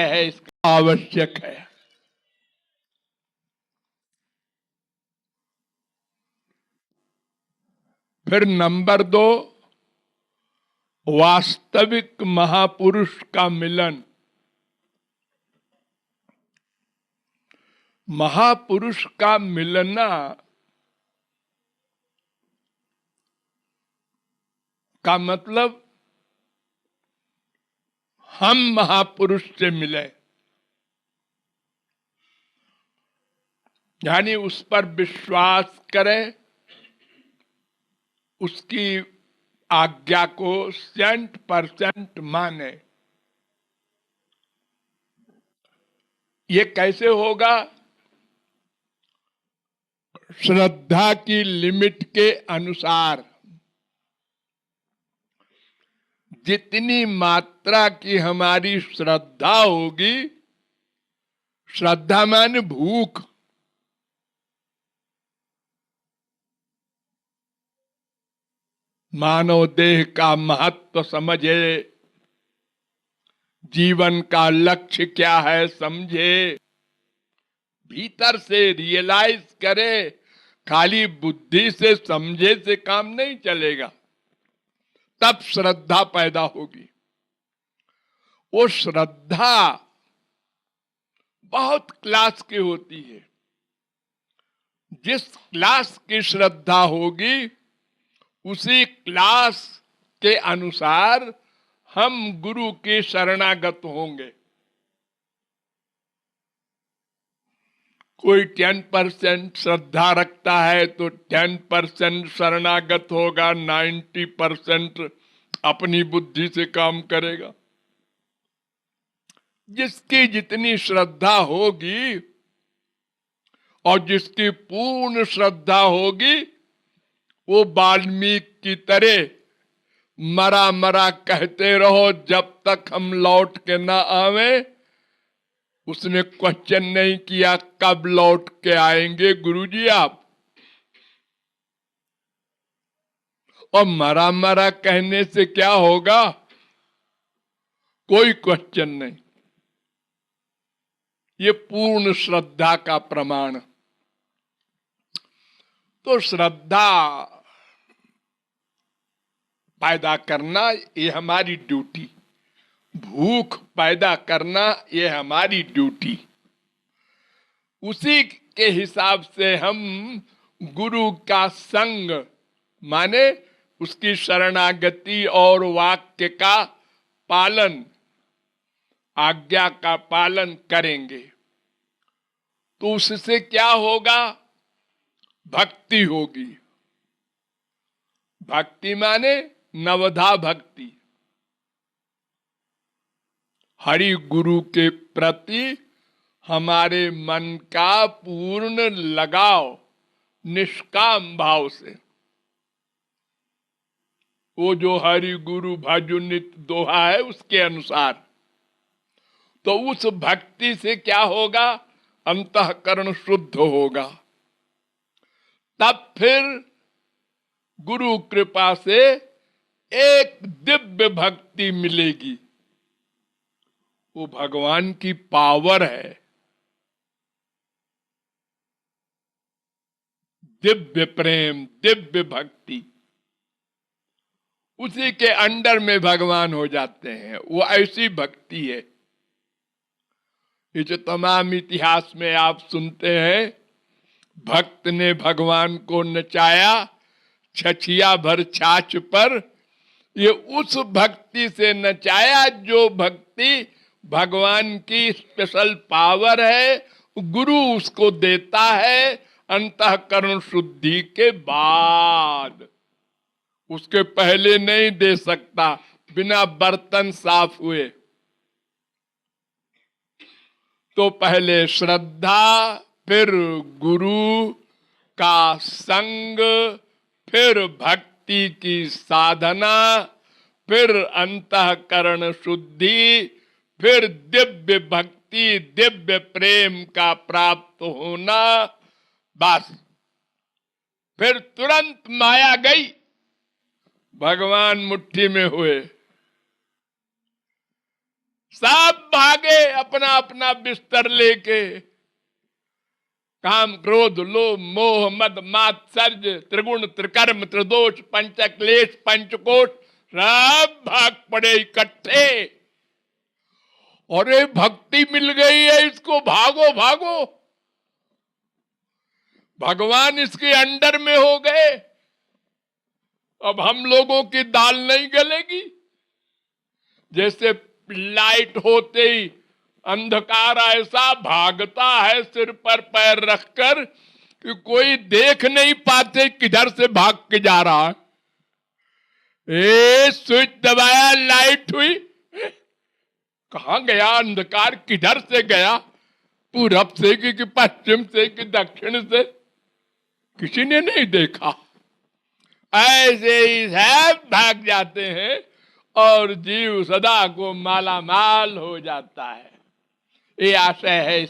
है, इसका आवश्यक है। फिर नंबर 2, वास्तविक महापुरुष का मिलन। महापुरुष का मिलना का मतलब हम महापुरुष से मिले, यानी उस पर विश्वास करें, उसकी आज्ञा को 100% माने। ये कैसे होगा? श्रद्धा की लिमिट के अनुसार। जितनी मात्रा की हमारी श्रद्धा होगी, श्रद्धा माने भूख, मानव देह का महत्व समझे, जीवन का लक्ष्य क्या है समझे, भीतर से रियलाइज करे। खाली बुद्धि से समझे से काम नहीं चलेगा, तब श्रद्धा पैदा होगी। वो श्रद्धा बहुत क्लास की होती है। जिस क्लास की श्रद्धा होगी, उसी क्लास के अनुसार हम गुरु के शरणागत होंगे। कोई 10% श्रद्धा रखता है तो 10% शरणागत होगा, 90% अपनी बुद्धि से काम करेगा। जिसकी जितनी श्रद्धा होगी और जिसकी पूर्ण श्रद्धा होगी, वो वाल्मीकि की तरह मरा मरा कहते रहो जब तक हम लौट के ना आवे। उसने क्वेश्चन नहीं किया कब लौट के आएंगे गुरुजी आप, और मरा मरा कहने से क्या होगा? कोई क्वेश्चन नहीं। ये पूर्ण श्रद्धा का प्रमाण। तो श्रद्धा पैदा करना ये हमारी ड्यूटी, भूख पैदा करना ये हमारी ड्यूटी। उसी के हिसाब से हम गुरु का संग माने उसकी शरणागति और वाक्य का पालन, आज्ञा का पालन करेंगे। तो उससे क्या होगा? भक्ति होगी। भक्ति माने नवधा भक्ति, हरि गुरु के प्रति हमारे मन का पूर्ण लगाव, निष्काम भाव से। वो जो हरि गुरु भजु नित दोहा है उसके अनुसार। तो उस भक्ति से क्या होगा? अंतःकरण शुद्ध होगा। तब फिर गुरु कृपा से एक दिव्य भक्ति मिलेगी। वो भगवान की पावर है, दिव्य प्रेम, दिव्य भक्ति। उसी के अंडर में भगवान हो जाते हैं। वो ऐसी भक्ति है। ये जो तमाम इतिहास में आप सुनते हैं, भक्त ने भगवान को नचाया छछिया भर छाछ पर, ये उस भक्ति से नचाया जो भक्ति भगवान की स्पेशल पावर है। गुरु उसको देता है अंतःकरण शुद्धि के बाद, उसके पहले नहीं दे सकता, बिना बर्तन साफ हुए। तो पहले श्रद्धा, फिर गुरु का संग, फिर भक्ति की साधना, फिर अंतःकरण शुद्धि, फिर दिव्य भक्ति, दिव्य प्रेम का प्राप्त होना। बस फिर तुरंत माया गई, भगवान मुट्ठी में हुए। सब भागे अपना अपना बिस्तर लेके। काम क्रोध लोभ मोह मद मात्सर्य त्रिगुण त्रिकर्म त्रिदोष पंचक्लेश पंचकोश सब भाग पड़े इकट्ठे। और भक्ति मिल गई है इसको, भागो भागो। भगवान इसके अंडर में हो गए। अब हम लोगों की दाल नहीं गलेगी। जैसे लाइट होते ही अंधकार ऐसा भागता है सिर पर पैर रखकर कि कोई देख नहीं पाते किधर से भाग के जा रहा है। स्विच दबाया, लाइट हुई, कहां गया अंधकार, किधर से गया, पूरब से कि पश्चिम से कि दक्षिण से, किसी ने नहीं देखा। ऐसे ही सब भाग जाते हैं और जीव सदा को माला माल हो जाता है। ये आशय है।